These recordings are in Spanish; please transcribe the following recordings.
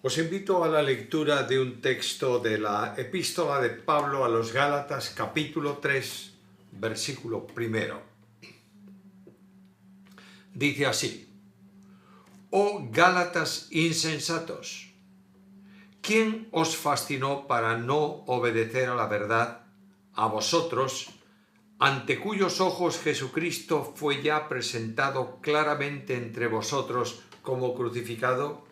Os invito a la lectura de un texto de la Epístola de Pablo a los Gálatas, capítulo 3, versículo 1. Dice así: Oh Gálatas insensatos, ¿quién os fascinó para no obedecer a la verdad, a vosotros, ante cuyos ojos Jesucristo fue ya presentado claramente entre vosotros como crucificado?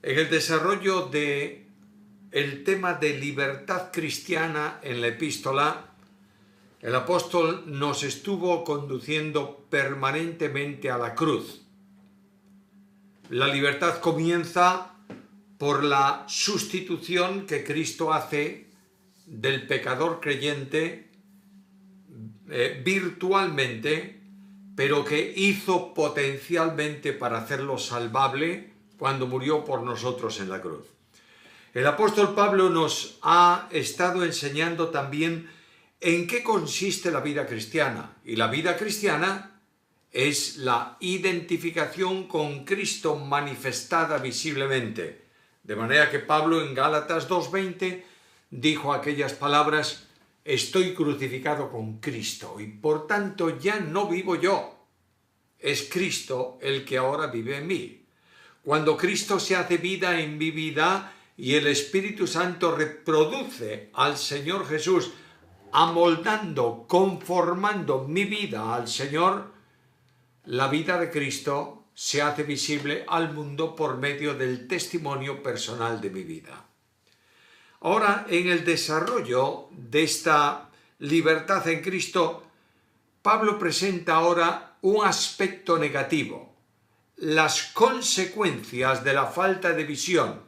En el desarrollo del tema de libertad cristiana en la epístola, el apóstol nos estuvo conduciendo permanentemente a la cruz. La libertad comienza por la sustitución que Cristo hace del pecador creyente virtualmente, pero que hizo potencialmente para hacerlo salvable cuando murió por nosotros en la cruz. El apóstol Pablo nos ha estado enseñando también en qué consiste la vida cristiana. Y la vida cristiana es la identificación con Cristo manifestada visiblemente. De manera que Pablo en Gálatas 2:20 dijo aquellas palabras: estoy crucificado con Cristo y por tanto ya no vivo yo, es Cristo el que ahora vive en mí. Cuando Cristo se hace vida en mi vida y el Espíritu Santo reproduce al Señor Jesús, amoldando, conformando mi vida al Señor, la vida de Cristo se hace visible al mundo por medio del testimonio personal de mi vida. Ahora, en el desarrollo de esta libertad en Cristo, Pablo presenta ahora un aspecto negativo: las consecuencias de la falta de visión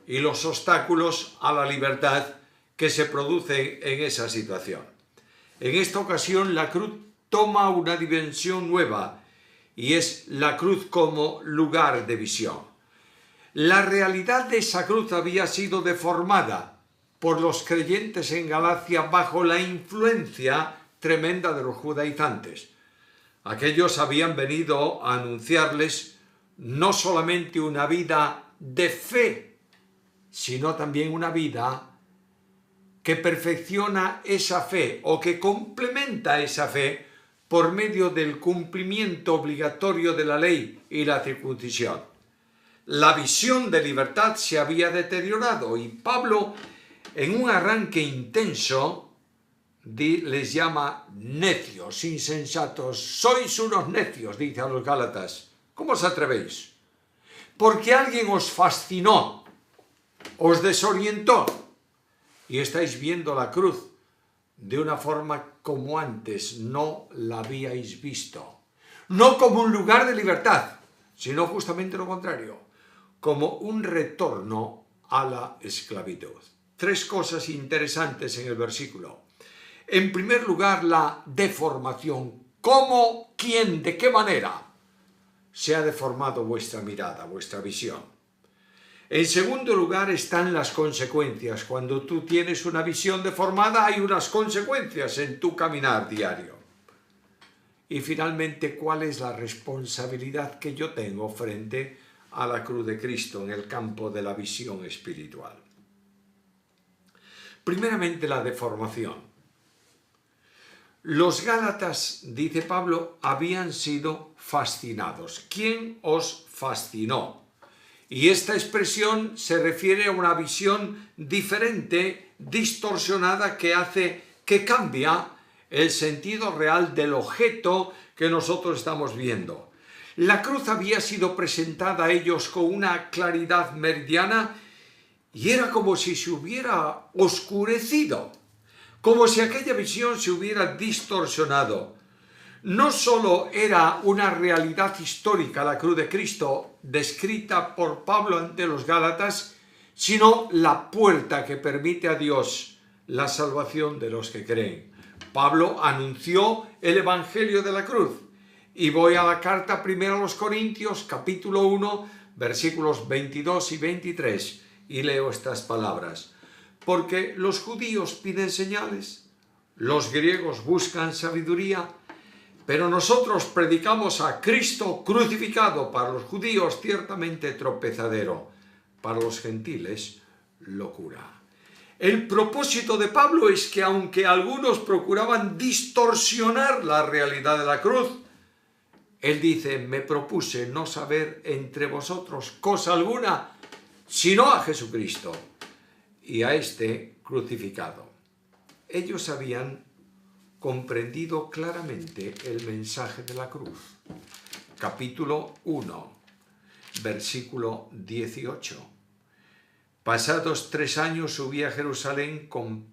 y los obstáculos a la libertad que se producen en esa situación. En esta ocasión la cruz toma una dimensión nueva y es la cruz como lugar de visión. La realidad de esa cruz había sido deformada por los creyentes en Galacia bajo la influencia tremenda de los judaizantes. Aquellos habían venido a anunciarles no solamente una vida de fe, sino también una vida que perfecciona esa fe o que complementa esa fe por medio del cumplimiento obligatorio de la ley y la circuncisión. La visión de libertad se había deteriorado y Pablo, en un arranque intenso, les llama necios, insensatos. Sois unos necios, dice a los Gálatas. ¿Cómo os atrevéis? Porque alguien os fascinó, os desorientó y estáis viendo la cruz de una forma como antes no la habíais visto. No como un lugar de libertad, sino justamente lo contrario, como un retorno a la esclavitud. Tres cosas interesantes en el versículo. En primer lugar, la deformación. ¿Cómo, quién, de qué manera se ha deformado vuestra mirada, vuestra visión? En segundo lugar están las consecuencias. Cuando tú tienes una visión deformada, hay unas consecuencias en tu caminar diario. Y finalmente, ¿cuál es la responsabilidad que yo tengo frente a la cruz de Cristo en el campo de la visión espiritual? Primeramente, la deformación. Los Gálatas, dice Pablo, habían sido fascinados. ¿Quién os fascinó? Y esta expresión se refiere a una visión diferente, distorsionada, que cambia el sentido real del objeto que nosotros estamos viendo. La cruz había sido presentada a ellos con una claridad meridiana y era como si se hubiera oscurecido, como si aquella visión se hubiera distorsionado. No solo era una realidad histórica la cruz de Cristo descrita por Pablo ante los Gálatas, sino la puerta que permite a Dios la salvación de los que creen. Pablo anunció el Evangelio de la cruz. Y voy a la carta primera a los Corintios, capítulo 1, versículos 22 y 23, y leo estas palabras. Porque los judíos piden señales, los griegos buscan sabiduría, pero nosotros predicamos a Cristo crucificado, para los judíos ciertamente tropezadero, para los gentiles locura. El propósito de Pablo es que aunque algunos procuraban distorsionar la realidad de la cruz, él dice: me propuse no saber entre vosotros cosa alguna, sino a Jesucristo y a este crucificado. Ellos habían comprendido claramente el mensaje de la cruz. Capítulo 1, versículo 18. Pasados 3 años subí a Jerusalén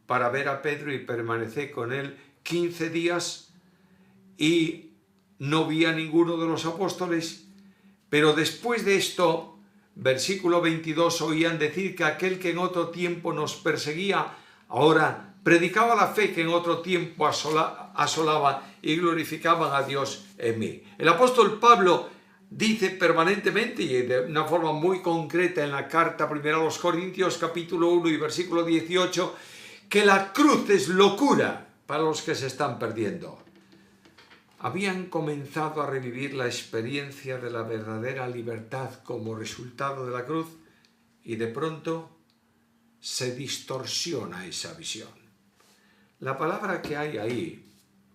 para ver a Pedro y permanecí con él 15 días y no vi a ninguno de los apóstoles, pero después de esto, versículo 22, oían decir que aquel que en otro tiempo nos perseguía, ahora predicaba la fe que en otro tiempo asolaba y glorificaban a Dios en mí. El apóstol Pablo dice permanentemente y de una forma muy concreta en la carta primera a los Corintios, capítulo 1 y versículo 18, que la cruz es locura para los que se están perdiendo. Habían comenzado a revivir la experiencia de la verdadera libertad como resultado de la cruz y de pronto se distorsiona esa visión. La palabra que hay ahí,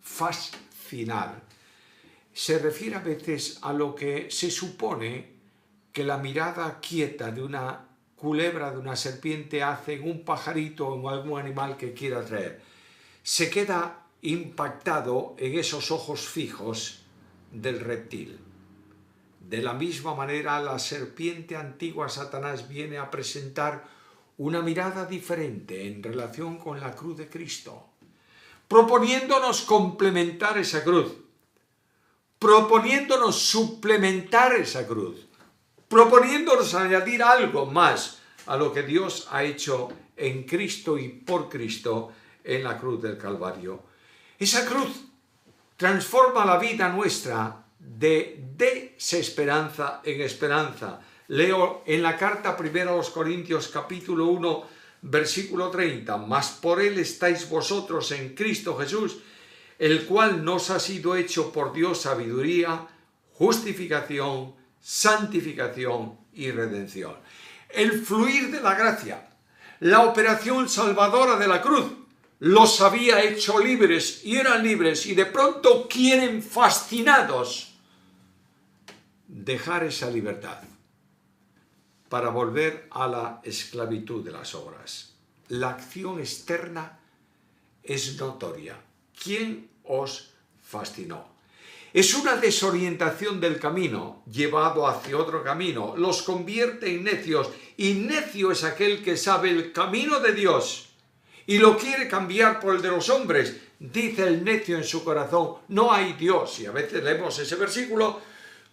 fascinar, se refiere a veces a lo que se supone que la mirada quieta de una culebra, de una serpiente, hace en un pajarito o en algún animal que quiera atraer. Se queda impactado en esos ojos fijos del reptil. De la misma manera, la serpiente antigua, Satanás, viene a presentar una mirada diferente en relación con la cruz de Cristo, proponiéndonos complementar esa cruz, proponiéndonos suplementar esa cruz, proponiéndonos añadir algo más a lo que Dios ha hecho en Cristo y por Cristo en la cruz del Calvario. Esa cruz transforma la vida nuestra de desesperanza en esperanza. Leo en la carta primera a los Corintios, capítulo 1, versículo 30. Mas por él estáis vosotros en Cristo Jesús, el cual nos ha sido hecho por Dios sabiduría, justificación, santificación y redención. El fluir de la gracia, la operación salvadora de la cruz, los había hecho libres y eran libres y de pronto quieren, fascinados, dejar esa libertad para volver a la esclavitud de las obras. La acción externa es notoria. ¿Quién os fascinó? Es una desorientación del camino llevado hacia otro camino. Los convierte en necios y necio es aquel que sabe el camino de Dios y lo quiere cambiar por el de los hombres. Dice el necio en su corazón: no hay Dios. Y a veces leemos ese versículo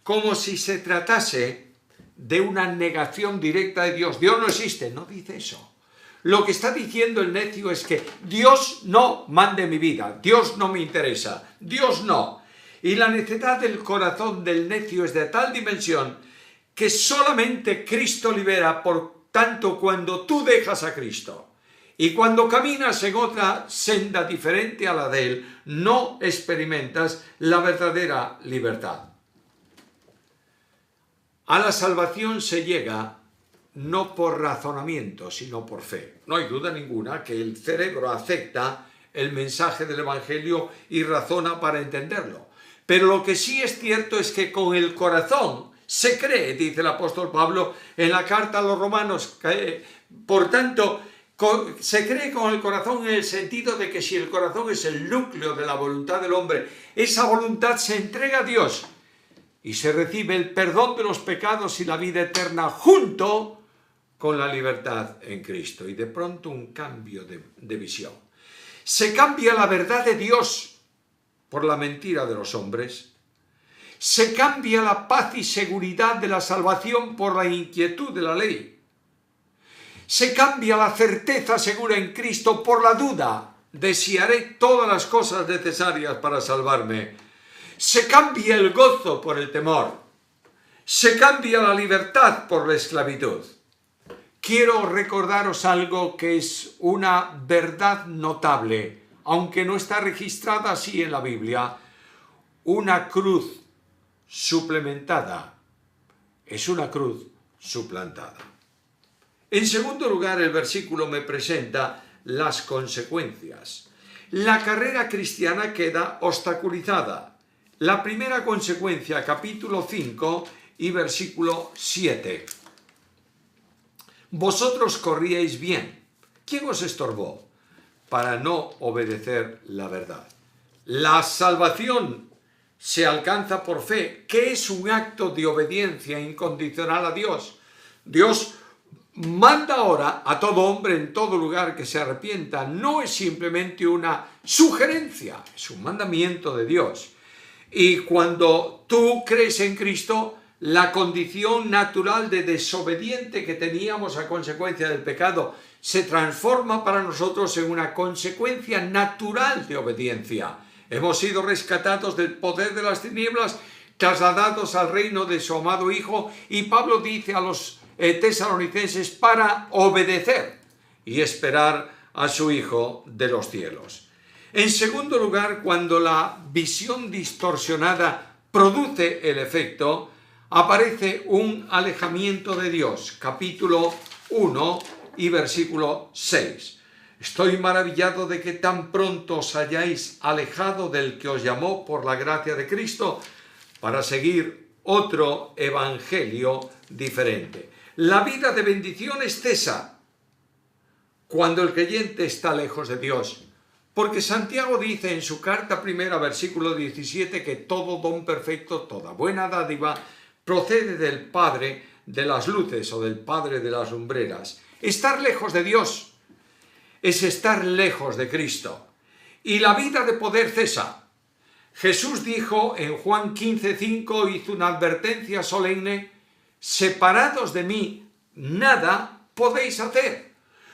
como si se tratase de una negación directa de Dios. Dios no existe. No dice eso. Lo que está diciendo el necio es que Dios no mande mi vida, Dios no me interesa, Dios no. Y la necedad del corazón del necio es de tal dimensión que solamente Cristo libera, por tanto, cuando tú dejas a Cristo y cuando caminas en otra senda diferente a la de Él, no experimentas la verdadera libertad. A la salvación se llega no por razonamiento, sino por fe. No hay duda ninguna que el cerebro acepta el mensaje del Evangelio y razona para entenderlo. Pero lo que sí es cierto es que con el corazón se cree, dice el apóstol Pablo en la carta a los Romanos. Por tanto, se cree con el corazón en el sentido de que si el corazón es el núcleo de la voluntad del hombre, esa voluntad se entrega a Dios y se recibe el perdón de los pecados y la vida eterna junto con la libertad en Cristo. Y de pronto un cambio de visión. Se cambia la verdad de Dios por la mentira de los hombres. Se cambia la paz y seguridad de la salvación por la inquietud de la ley. Se cambia la certeza segura en Cristo por la duda de si haré todas las cosas necesarias para salvarme. Se cambia el gozo por el temor. Se cambia la libertad por la esclavitud. Quiero recordaros algo que es una verdad notable, aunque no está registrada así en la Biblia. Una cruz suplementada es una cruz suplantada. En segundo lugar, el versículo me presenta las consecuencias. La carrera cristiana queda obstaculizada. La primera consecuencia, capítulo 5 y versículo 7. Vosotros corríais bien. ¿Quién os estorbó? Para no obedecer la verdad. La salvación se alcanza por fe, que es un acto de obediencia incondicional a Dios. Dios manda ahora a todo hombre en todo lugar que se arrepienta. No es simplemente una sugerencia, es un mandamiento de Dios. Y cuando tú crees en Cristo, la condición natural de desobediente que teníamos a consecuencia del pecado se transforma para nosotros en una consecuencia natural de obediencia. Hemos sido rescatados del poder de las tinieblas, trasladados al reino de su amado Hijo, y Pablo dice a los tesalonicenses para obedecer y esperar a su Hijo de los cielos. En segundo lugar, cuando la visión distorsionada produce el efecto, aparece un alejamiento de Dios. Capítulo 1 y versículo 6. Estoy maravillado de que tan pronto os hayáis alejado del que os llamó por la gracia de Cristo para seguir otro evangelio diferente. La vida de bendiciones cesa cuando el creyente está lejos de Dios, porque Santiago dice en su carta primera, versículo 17, que todo don perfecto, toda buena dádiva, procede del Padre de las luces o del Padre de las lumbreras. Estar lejos de Dios es estar lejos de Cristo, y la vida de poder cesa. Jesús dijo en Juan 15:5, hizo una advertencia solemne: separados de mí, nada podéis hacer.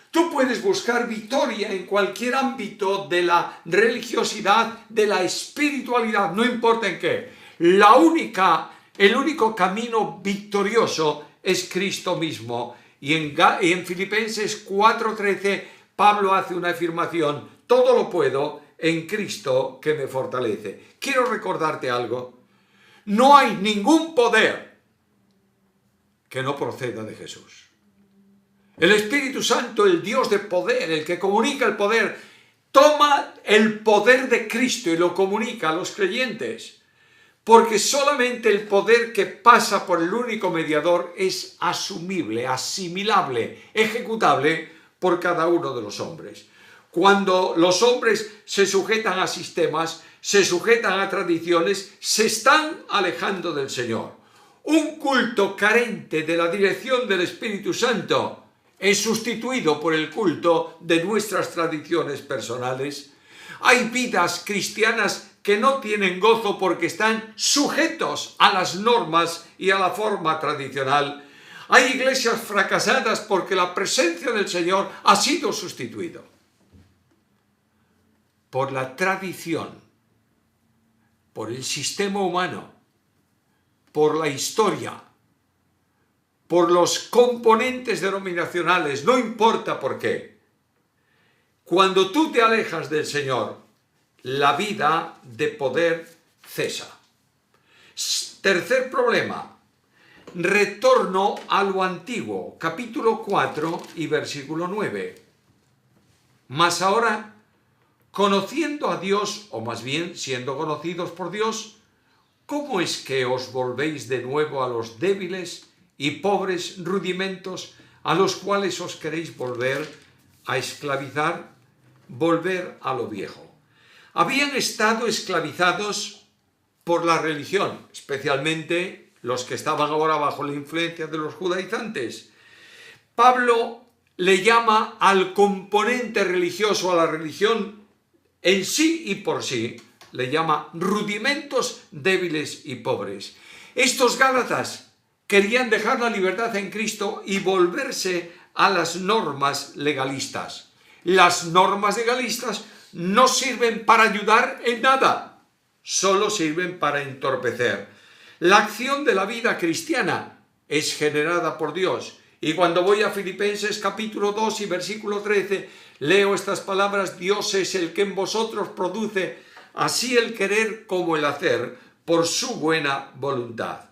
Tú puedes buscar victoria en cualquier ámbito de la religiosidad, de la espiritualidad, no importa en qué. El único camino victorioso es Cristo mismo. Y en Filipenses 4:13, Pablo hace una afirmación: todo lo puedo en Cristo que me fortalece. Quiero recordarte algo. No hay ningún poder que no proceda de Jesús. El Espíritu Santo, el Dios de poder, el que comunica el poder, toma el poder de Cristo y lo comunica a los creyentes, porque solamente el poder que pasa por el único mediador es asumible, asimilable, ejecutable por cada uno de los hombres. Cuando los hombres se sujetan a sistemas, se sujetan a tradiciones, se están alejando del Señor. Un culto carente de la dirección del Espíritu Santo es sustituido por el culto de nuestras tradiciones personales. Hay vidas cristianas que no tienen gozo porque están sujetos a las normas y a la forma tradicional. Hay iglesias fracasadas porque la presencia del Señor ha sido sustituido por la tradición, por el sistema humano, por la historia, por los componentes denominacionales, no importa por qué. Cuando tú te alejas del Señor, la vida de poder cesa. Tercer problema, retorno a lo antiguo, capítulo 4 y versículo 9. Mas ahora, conociendo a Dios, o más bien siendo conocidos por Dios, ¿cómo es que os volvéis de nuevo a los débiles y pobres rudimentos a los cuales os queréis volver a esclavizar, volver a lo viejo? Habían estado esclavizados por la religión, especialmente los que estaban ahora bajo la influencia de los judaizantes. Pablo le llama al componente religioso, a la religión en sí y por sí, le llama rudimentos débiles y pobres. Estos gálatas querían dejar la libertad en Cristo y volverse a las normas legalistas. Las normas legalistas no sirven para ayudar en nada, solo sirven para entorpecer. La acción de la vida cristiana es generada por Dios. Y cuando voy a Filipenses capítulo 2 y versículo 13, leo estas palabras: Dios es el que en vosotros produce así el querer como el hacer por su buena voluntad.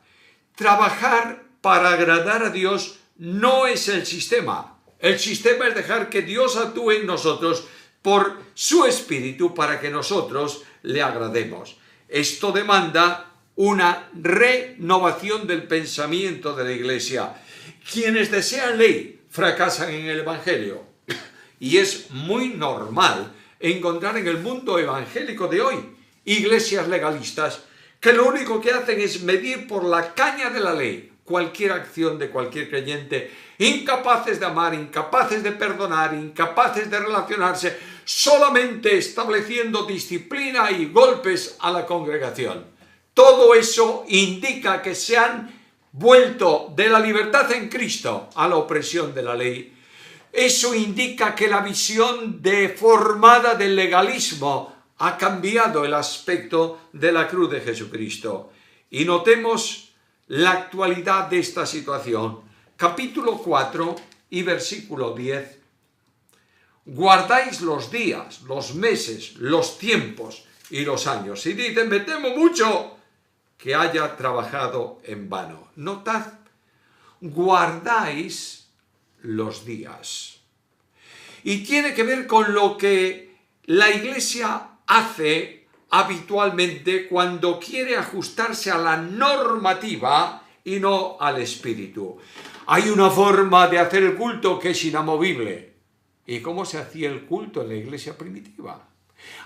Trabajar para agradar a Dios no es el sistema. El sistema es dejar que Dios actúe en nosotros por su Espíritu para que nosotros le agrademos. Esto demanda una renovación del pensamiento de la Iglesia. Quienes desean ley fracasan en el Evangelio. Y es muy normal encontrar en el mundo evangélico de hoy iglesias legalistas que lo único que hacen es medir por la caña de la ley cualquier acción de cualquier creyente, incapaces de amar, incapaces de perdonar, incapaces de relacionarse, solamente estableciendo disciplina y golpes a la congregación. Todo eso indica que se han vuelto de la libertad en Cristo a la opresión de la ley. Eso indica que la visión deformada del legalismo ha cambiado el aspecto de la cruz de Jesucristo. Y notemos la actualidad de esta situación. Capítulo 4 y versículo 10. Guardáis los días, los meses, los tiempos y los años. Y dicen, me temo mucho que haya trabajado en vano. Notad, guardáis los días. Y tiene que ver con lo que la Iglesia hace habitualmente cuando quiere ajustarse a la normativa y no al espíritu. Hay una forma de hacer el culto que es inamovible. ¿Y cómo se hacía el culto en la Iglesia primitiva?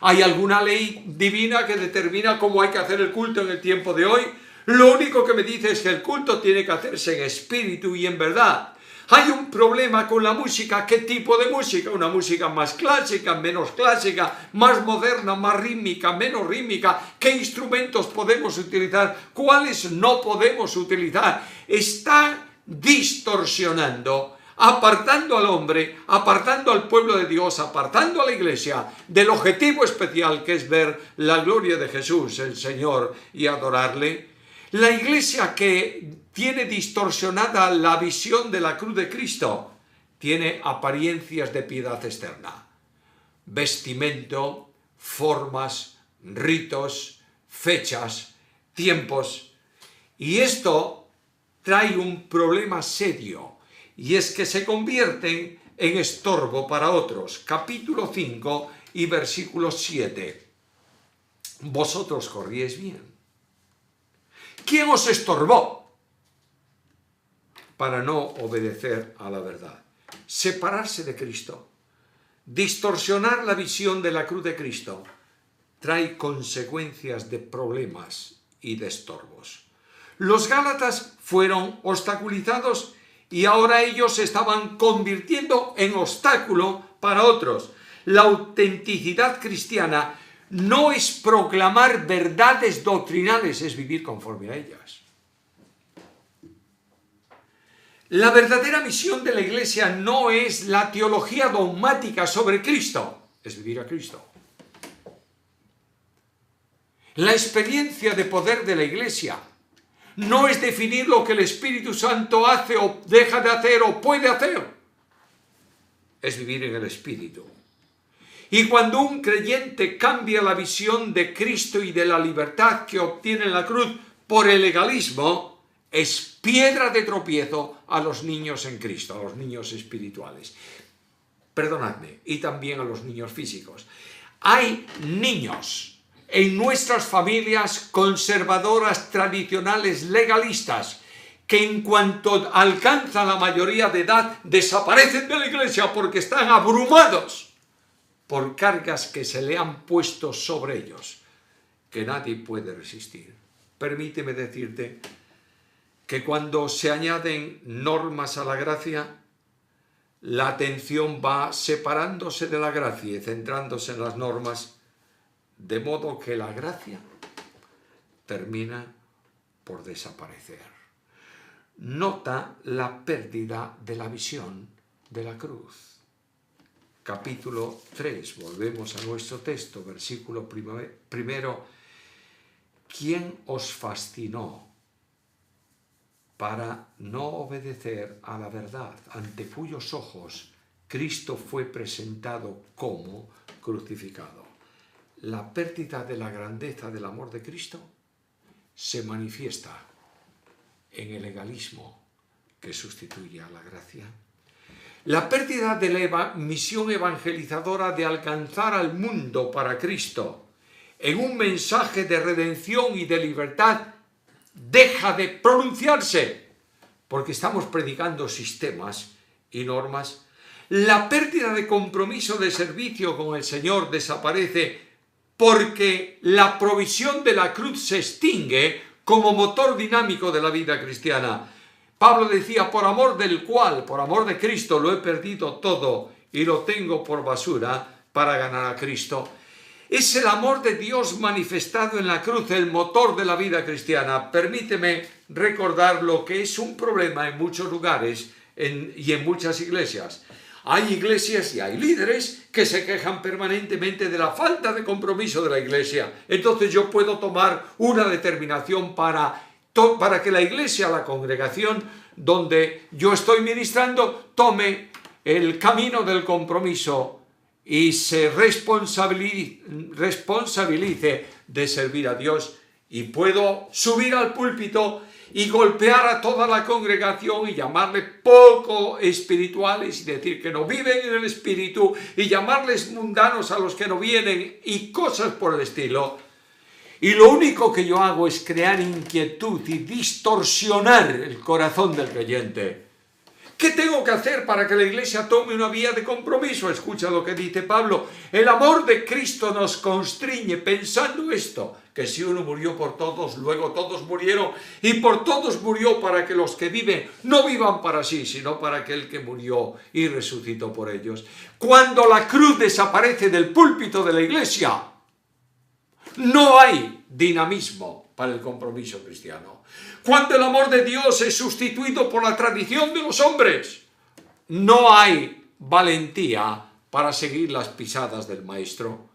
¿Hay alguna ley divina que determina cómo hay que hacer el culto en el tiempo de hoy? Lo único que me dice es que el culto tiene que hacerse en espíritu y en verdad. Hay un problema con la música. ¿Qué tipo de música? Una música más clásica, menos clásica, más moderna, más rítmica, menos rítmica. ¿Qué instrumentos podemos utilizar? ¿Cuáles no podemos utilizar? Está distorsionando, apartando al hombre, apartando al pueblo de Dios, apartando a la Iglesia del objetivo especial que es ver la gloria de Jesús, el Señor, y adorarle. La Iglesia que tiene distorsionada la visión de la cruz de Cristo tiene apariencias de piedad externa. Vestimento, formas, ritos, fechas, tiempos. Y esto trae un problema serio, y es que se convierten en estorbo para otros. Capítulo 5 y versículo 7. Vosotros corríais bien. ¿Quién os estorbó para no obedecer a la verdad? Separarse de Cristo, distorsionar la visión de la cruz de Cristo, trae consecuencias de problemas y de estorbos. Los Gálatas fueron obstaculizados y ahora ellos se estaban convirtiendo en obstáculo para otros. La autenticidad cristiana no es proclamar verdades doctrinales, es vivir conforme a ellas. La verdadera misión de la Iglesia no es la teología dogmática sobre Cristo, es vivir a Cristo. La experiencia de poder de la Iglesia no es definir lo que el Espíritu Santo hace o deja de hacer o puede hacer, es vivir en el Espíritu. Y cuando un creyente cambia la visión de Cristo y de la libertad que obtiene en la cruz por el legalismo, es piedra de tropiezo a los niños en Cristo, a los niños espirituales. Perdonadme, y también a los niños físicos. Hay niños en nuestras familias conservadoras, tradicionales, legalistas, que en cuanto alcanzan la mayoría de edad desaparecen de la Iglesia porque están abrumados por cargas que se le han puesto sobre ellos, que nadie puede resistir. Permíteme decirte que cuando se añaden normas a la gracia, la atención va separándose de la gracia y centrándose en las normas, de modo que la gracia termina por desaparecer. Nota la pérdida de la visión de la cruz. Capítulo 3, volvemos a nuestro texto, versículo primero. ¿Quién os fascinó para no obedecer a la verdad, ante cuyos ojos Cristo fue presentado como crucificado? La pérdida de la grandeza del amor de Cristo se manifiesta en el legalismo que sustituye a la gracia. La pérdida de la misión evangelizadora de alcanzar al mundo para Cristo en un mensaje de redención y de libertad deja de pronunciarse porque estamos predicando sistemas y normas. La pérdida de compromiso de servicio con el Señor desaparece porque la provisión de la cruz se extingue como motor dinámico de la vida cristiana. Pablo decía, por amor del cual, por amor de Cristo, lo he perdido todo y lo tengo por basura para ganar a Cristo. Es el amor de Dios manifestado en la cruz, el motor de la vida cristiana. Permíteme recordar lo que es un problema en muchos lugares y en muchas iglesias. Hay iglesias y hay líderes que se quejan permanentemente de la falta de compromiso de la iglesia. Entonces yo puedo tomar una determinación para que la iglesia, la congregación donde yo estoy ministrando, tome el camino del compromiso y se responsabilice de servir a Dios. Y puedo subir al púlpito y golpear a toda la congregación y llamarle poco espirituales y decir que no viven en el espíritu y llamarles mundanos a los que no vienen y cosas por el estilo. Y lo único que yo hago es crear inquietud y distorsionar el corazón del creyente. ¿Qué tengo que hacer para que la iglesia tome una vía de compromiso? Escucha lo que dice Pablo. El amor de Cristo nos constriñe pensando esto, que si uno murió por todos, luego todos murieron, y por todos murió para que los que viven no vivan para sí, sino para aquel que murió y resucitó por ellos. Cuando la cruz desaparece del púlpito de la iglesia, no hay dinamismo para el compromiso cristiano. Cuando el amor de Dios es sustituido por la tradición de los hombres, no hay valentía para seguir las pisadas del Maestro.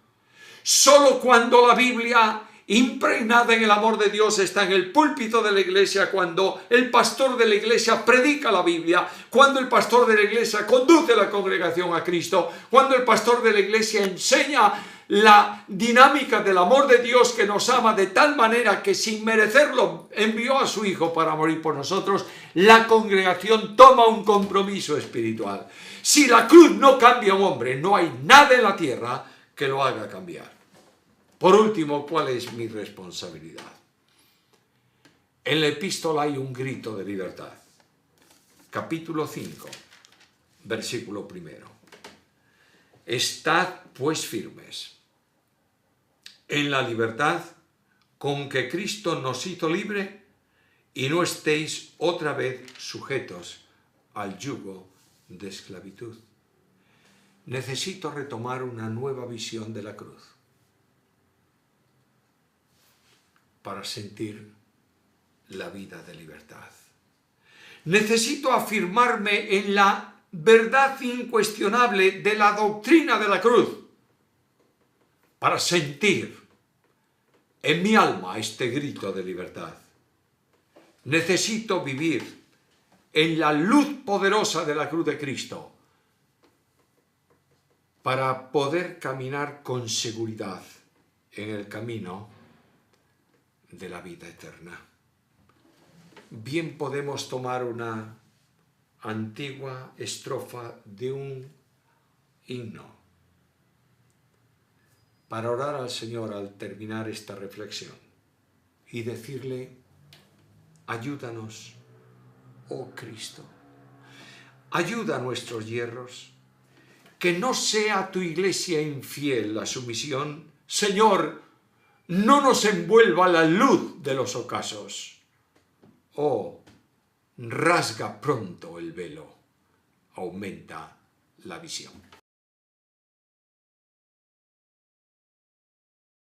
Solo cuando la Biblia, impregnada en el amor de Dios, está en el púlpito de la iglesia, cuando el pastor de la iglesia predica la Biblia, cuando el pastor de la iglesia conduce la congregación a Cristo, cuando el pastor de la iglesia enseña la dinámica del amor de Dios que nos ama de tal manera que sin merecerlo envió a su Hijo para morir por nosotros, la congregación toma un compromiso espiritual. Si la cruz no cambia a un hombre, no hay nada en la tierra que lo haga cambiar. Por último, ¿cuál es mi responsabilidad? En la epístola hay un grito de libertad. Capítulo 5, versículo 1. Estad pues firmes en la libertad con que Cristo nos hizo libre y no estéis otra vez sujetos al yugo de esclavitud. Necesito retomar una nueva visión de la cruz para sentir la vida de libertad. Necesito afirmarme en la verdad incuestionable de la doctrina de la cruz para sentir en mi alma este grito de libertad. Necesito vivir en la luz poderosa de la cruz de Cristo para poder caminar con seguridad en el camino de la vida eterna. Bien podemos tomar una antigua estrofa de un himno para orar al Señor al terminar esta reflexión y decirle: ayúdanos, oh Cristo, ayuda a nuestros hierros, que no sea tu iglesia infiel a su misión. Señor, no nos envuelva la luz de los ocasos. Oh, rasga pronto el velo, aumenta la visión.